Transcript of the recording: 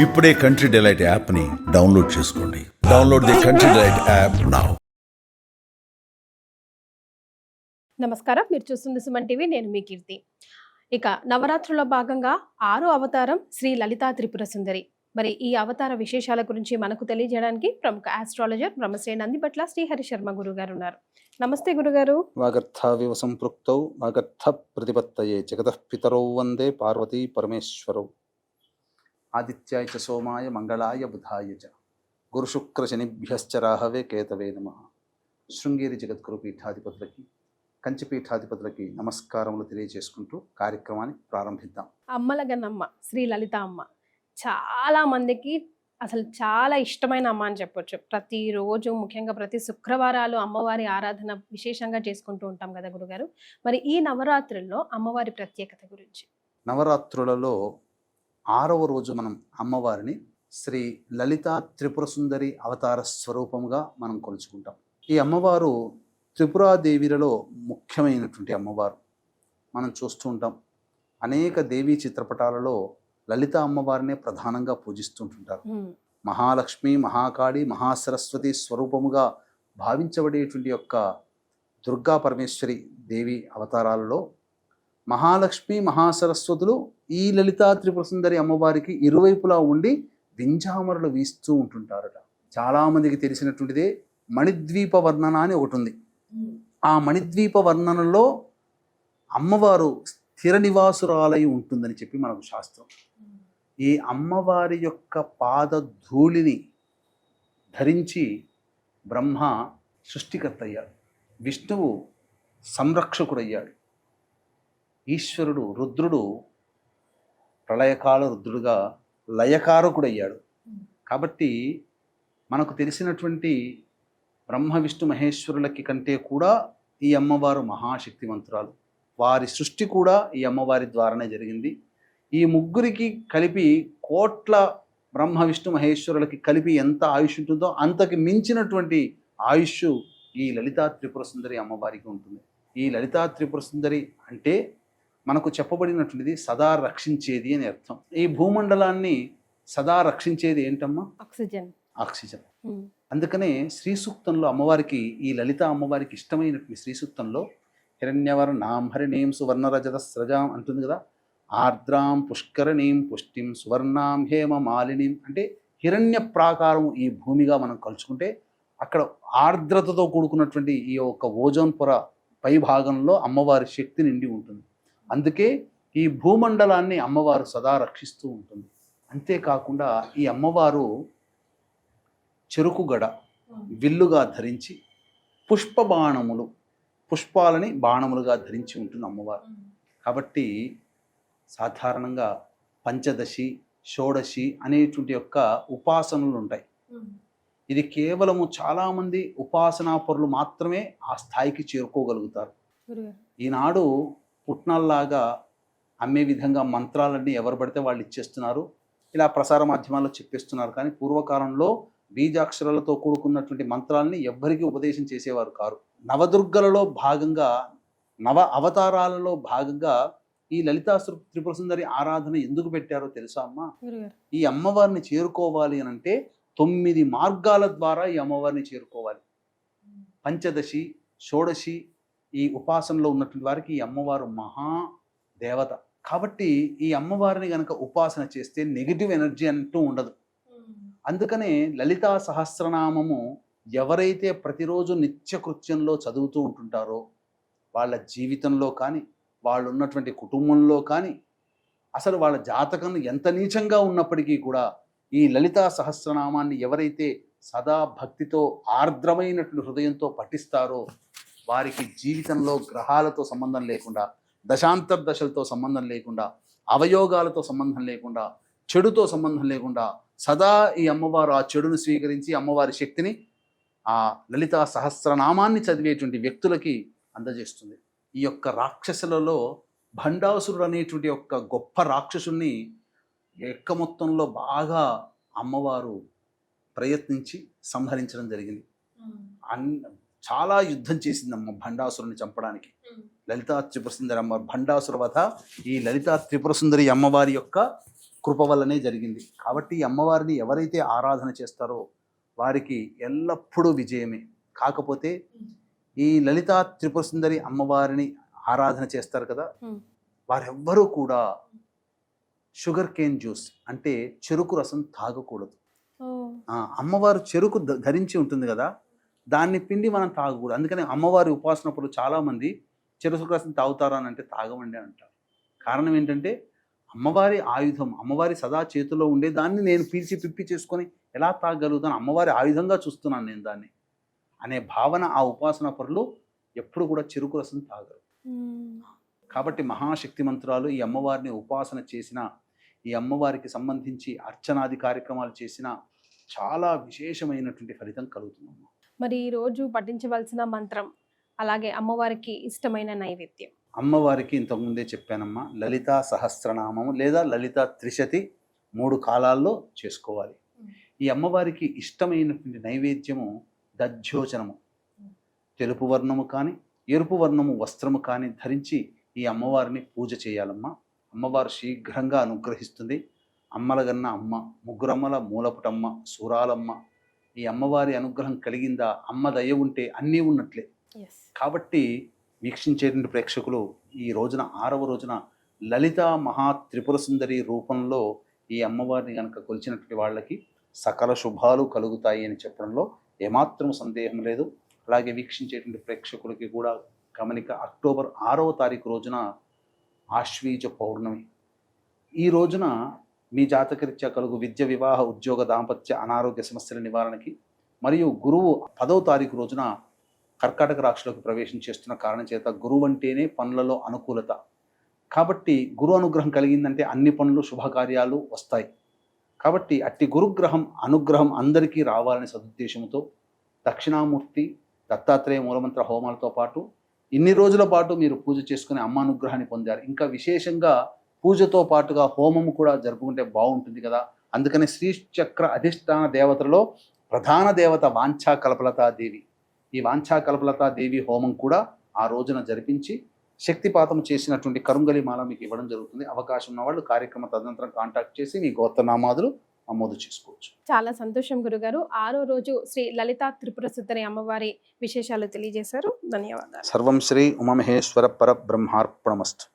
ఇప్పుడే country delight యాప్ని download చేసుకోండి. Download the country delight app now. నమస్కారం, మీరు చూస్తుంది సుమన్ టీవీ. నేను మీ కీర్తి. ఇక నవరాత్రుల్లో భాగంగా 6వ అవతారం శ్రీ లలితా త్రిపుర సుందరి. మరి ఈ అవతార విశేషాల గురించి మనకు తెలియజేయడానికి ప్రముఖ ఆస్ట్రాలజర్ బ్రహ్మశ్రీ నందిపట్ల శ్రీహరి శర్మ గురుగారు ఉన్నారు. నమస్తే గురుగారు. వాగర్థావివ సంపృక్తౌ వాగర్థ ప్రతిపత్తయే జగతః పితరౌ వందే పార్వతీ పరమేశ్వరౌ. ఆదిత్యాయ చ సోమాయ మంగళాయ బుధాయ చ గురుశుక్ర శనిభ్యశ్చ రాహవే కేతవే నమః. శృంగేరి జగద్గురు పీఠాధిపతులకి, కంచిపీఠాధిపతులకి నమస్కారములు తెలియజేసుకుంటూ కార్యక్రమాన్ని ప్రారంభిద్దాం. అమ్మలగన్నమ్మ శ్రీ లలిత అమ్మ చాలా మందికి అసలు చాలా ఇష్టమైన అమ్మ అని చెప్పొచ్చు. ప్రతిరోజు, ముఖ్యంగా ప్రతి శుక్రవారాలు అమ్మవారి ఆరాధన విశేషంగా చేసుకుంటూ ఉంటాం కదా గురుగారు. మరి ఈ నవరాత్రుల్లో అమ్మవారి ప్రత్యేకత గురించి. నవరాత్రులలో 6వ రోజు మనం అమ్మవారిని శ్రీ లలితా త్రిపుర సుందరి అవతార స్వరూపంగా మనం కొలుచుకుంటాం. ఈ అమ్మవారు త్రిపురాదేవిలలో ముఖ్యమైనటువంటి అమ్మవారు. మనం చూస్తూ ఉంటాం, అనేక దేవీ చిత్రపటాలలో లలిత అమ్మవారినే ప్రధానంగా పూజిస్తుంటుంటారు. మహాలక్ష్మి, మహాకాళి, మహాసరస్వతి స్వరూపముగా భావించబడేటువంటి యొక్క దుర్గా పరమేశ్వరి దేవి అవతారాలలో మహాలక్ష్మి, మహాసరస్వతులు ఈ లలితా త్రిపుర సుందరి అమ్మవారికి ఇరువైపులా ఉండి వింజామరులు వీస్తూ ఉంటుంటారట. చాలామందికి తెలిసినటువంటిదే మణిద్వీప వర్ణన అని ఒకటి ఉంది. ఆ మణిద్వీప వర్ణనలో అమ్మవారు స్థిర నివాసురాలై ఉంటుందని చెప్పి మనకు శాస్త్రం. ఈ అమ్మవారి యొక్క పాద ధూళిని ధరించి బ్రహ్మ సృష్టికర్త అయ్యాడు, విష్ణువు సంరక్షకుడయ్యాడు, ఈశ్వరుడు రుద్రుడు ప్రళయకాల రుద్రుడుగా లయకారకుడయ్యాడు. కాబట్టి మనకు తెలిసినటువంటి బ్రహ్మ విష్ణు మహేశ్వరులకి కంటే కూడా ఈ అమ్మవారు మహాశక్తివంతురాలు. వారి సృష్టి కూడా ఈ అమ్మవారి ద్వారానే జరిగింది. ఈ ముగ్గురికి కలిపి కోట్ల బ్రహ్మ విష్ణు మహేశ్వరులకి కలిపి ఎంత ఆయుష్ ఉంటుందో అంతకి మించినటువంటి ఆయుష్ ఈ లలితా త్రిపుర సుందరి అమ్మవారికి ఉంటుంది. ఈ లలితా త్రిపుర సుందరి అంటే మనకు చెప్పబడినటువంటిది సదా రక్షించేది అని అర్థం. ఈ భూమండలాన్ని సదా రక్షించేది ఏంటమ్మా? ఆక్సిజన్. అందుకనే శ్రీ సూక్తంలో అమ్మవారికి, ఈ లలిత అమ్మవారికి ఇష్టమైనటువంటి శ్రీ సూక్తంలో హిరణ్యవర్ణాం హరిణీం సువర్ణరజత స్రజాం అంటుంది కదా. ఆర్ద్రాం పుష్కరణీం పుష్టిం సువర్ణాం హేమ మాలినీం అంటే హిరణ్య ప్రాకారం ఈ భూమిగా మనం కలుసుకుంటే అక్కడ ఆర్ద్రతతో కూడుకున్నటువంటి ఈ యొక్క ఓజోన్ పొర పై భాగంలో అమ్మవారి శక్తి నిండి ఉంటుంది. అందుకే ఈ భూమండలాన్ని అమ్మవారు సదా రక్షిస్తూ ఉంటుంది. అంతేకాకుండా ఈ అమ్మవారు చెరుకు గడ విల్లుగా ధరించి పుష్ప బాణములు, పుష్పాలని బాణములుగా ధరించి ఉంటుంది అమ్మవారు. కాబట్టి సాధారణంగా పంచదశి, షోడశి అనేటువంటి యొక్క ఉపాసనలు ఉంటాయి. ఇది కేవలము చాలామంది ఉపాసనా పరులు మాత్రమే ఆ స్థాయికి చేరుకోగలుగుతారు. ఈనాడు పుట్నాల్లాగా అమ్మే విధంగా మంత్రాలన్నీ ఎవరు పడితే వాళ్ళు ఇచ్చేస్తున్నారు, ఇలా ప్రసార మాధ్యమాల్లో చెప్పేస్తున్నారు. కానీ పూర్వకాలంలో బీజాక్షరాలతో కూడుకున్నటువంటి మంత్రాలని ఎవ్వరికీ ఉపదేశం చేసేవారు కారు. నవదుర్గలలో భాగంగా, నవ అవతారాలలో భాగంగా ఈ లలితా త్రిపుర సుందరి ఆరాధన ఎందుకు పెట్టారో తెలుసా అమ్మా? ఈ అమ్మవారిని చేరుకోవాలి అని అంటే 9 మార్గాల ద్వారా ఈ అమ్మవారిని చేరుకోవాలి. పంచదశి, షోడశి ఈ ఉపాసనలో ఉన్నటువంటి వారికి ఈ అమ్మవారు మహా దేవత. కాబట్టి ఈ అమ్మవారిని గనక ఉపాసన చేస్తే నెగిటివ్ ఎనర్జీ అంటూ ఉండదు. అందుకనే లలితా సహస్రనామము ఎవరైతే ప్రతిరోజు నిత్యకృత్యంలో చదువుతూ ఉంటుంటారో వాళ్ళ జీవితంలో కానీ, వాళ్ళు ఉన్నటువంటి కుటుంబంలో కానీ, అసలు వాళ్ళ జాతకం ఎంత నీచంగా ఉన్నప్పటికీ కూడా ఈ లలితా సహస్రనామాన్ని ఎవరైతే సదా భక్తితో ఆర్ద్రమైనటువంటి హృదయంతో పఠిస్తారో వారికి జీవితంలో గ్రహాలతో సంబంధం లేకుండా, దశాంతర్దశలతో సంబంధం లేకుండా, అవయోగాలతో సంబంధం లేకుండా, చెడుతో సంబంధం లేకుండా సదా ఈ అమ్మవారు ఆ చెడును స్వీకరించి అమ్మవారి శక్తిని ఆ లలితా సహస్రనామాన్ని చదివేటువంటి వ్యక్తులకి అందజేస్తుంది. ఈ యొక్క రాక్షసులలో భండాసురుడు అనేటువంటి యొక్క గొప్ప రాక్షసుని ఎక్క మొత్తంలో బాగా అమ్మవారు ప్రయత్నించి సంహరించడం జరిగింది. చాలా యుద్ధం చేసిందమ్మ భండాసురుని చంపడానికి. లలితా త్రిపుర సుందరి అమ్మ భండాసుర వధ ఈ లలితా త్రిపుర సుందరి అమ్మవారి యొక్క కృప వల్లనే జరిగింది. కాబట్టి ఈ అమ్మవారిని ఎవరైతే ఆరాధన చేస్తారో వారికి ఎల్లప్పుడూ విజయమే. కాకపోతే ఈ లలితా త్రిపుర సుందరి అమ్మవారిని ఆరాధన చేస్తారు కదా, వారెవ్వరూ కూడా షుగర్ కేన్ జ్యూస్ అంటే చెరుకు రసం తాగకూడదు. అమ్మవారు చెరుకు ధరించి ఉంటుంది కదా, దాన్ని పిండి మనం తాగకూడదు. అందుకని అమ్మవారి ఉపాసనప్పుడు చాలామంది చెరుకు రసం తాగుతారా అని అంటే తాగమండి అంటారు. కారణం ఏంటంటే అమ్మవారి ఆయుధం, అమ్మవారి సదా చేతిలో ఉండే దాన్ని నేను పీల్చి పిప్పి చేసుకొని ఎలా తాగలుగుతాను, అమ్మవారి ఆయుధంగా చూస్తున్నాను నేను దాన్ని అనే భావన ఆ ఉపాసన పరులు ఎప్పుడు కూడా చెరుకు రసం తాగరు. కాబట్టి మహాశక్తి మంత్రాలు ఈ అమ్మవారిని ఉపాసన చేసిన, ఈ అమ్మవారికి సంబంధించి అర్చనాది కార్యక్రమాలు చేసిన చాలా విశేషమైనటువంటి ఫలితం కలుగుతుందమ్మా. మరి ఈ రోజు పఠించవలసిన మంత్రం, అలాగే అమ్మవారికి ఇష్టమైన నైవేద్యం. అమ్మవారికి ఇంతకుముందే చెప్పానమ్మా, లలితా సహస్రనామము లేదా లలితా త్రిశతి 3 కాలాల్లో చేసుకోవాలి. ఈ అమ్మవారికి ఇష్టమైనటువంటి నైవేద్యము దధ్యోచనము. తెలుపు వర్ణము కానీ ఎరుపు వర్ణము వస్త్రము కానీ ధరించి ఈ అమ్మవారిని పూజ చేయాలమ్మా. అమ్మవారు శీఘ్రంగా అనుగ్రహిస్తుంది. అమ్మలగన్న అమ్మ, ముగ్గురమ్మల మూలపుటమ్మ, సూరాలమ్మ. ఈ అమ్మవారి అనుగ్రహం కలిగిందా, అమ్మ దయ ఉంటే అన్నీ ఉన్నట్లే. కాబట్టి వీక్షించేటువంటి ప్రేక్షకులు ఈ రోజున 6వ రోజున లలితా మహా త్రిపుర సుందరి రూపంలో ఈ అమ్మవారిని కనుక కొలిచినటువంటి వాళ్ళకి సకల శుభాలు కలుగుతాయి అని చెప్పడంలో ఏమాత్రం సందేహం లేదు. అలాగే వీక్షించేటువంటి ప్రేక్షకులకి కూడా గమనిక, అక్టోబర్ 6వ తారీఖు రోజున ఆశ్వీజ పౌర్ణమి. ఈ రోజున మీ జాతకరీత్యా కలుగు విద్య, వివాహ, ఉద్యోగ, దాంపత్య, అనారోగ్య సమస్యల నివారణకి, మరియు గురువు 10వ తారీఖు రోజున కర్కాటక రాశిలోకి ప్రవేశం చేస్తున్న కారణం చేత గురువు అంటేనే పనులలో అనుకూలత. కాబట్టి గురు అనుగ్రహం కలిగిందంటే అన్ని పనులు శుభకార్యాలు వస్తాయి. కాబట్టి అట్టి గురుగ్రహం అనుగ్రహం అందరికీ రావాలనే సదుద్దేశంతో దక్షిణామూర్తి దత్తాత్రేయ మూలమంత్ర హోమాలతో పాటు ఇన్ని రోజుల పాటు మీరు పూజ చేసుకునే అమ్మ అనుగ్రహాన్ని పొందారు. ఇంకా విశేషంగా పూజతో పాటుగా హోమం కూడా జరుపుకుంటే బాగుంటుంది కదా. అందుకని శ్రీచక్ర అధిష్టాన దేవతలలో ప్రధాన దేవత వాంఛాకల్పలతాదేవి. ఈ వాంఛాకల్పలతాదేవి హోమం కూడా ఆ రోజున జరిపించి శక్తిపాతం చేసినటువంటి కరుంగలి మాల మీకు ఇవ్వడం జరుగుతుంది. అవకాశం ఉన్న వాళ్ళు కార్యక్రమ తదనంతరం కాంటాక్ట్ చేసి మీ గోత్రనామాదులు నమోదు చేసుకోవచ్చు. చాలా సంతోషం గురుగారు. 6వ రోజు శ్రీ లలితా త్రిపుర సుందరి అమ్మవారి విశేషాలు తెలియజేశారు. ధన్యవాదాలు. సర్వం శ్రీ ఉమామహేశ్వర పర బ్రహ్మార్పణమస్తు.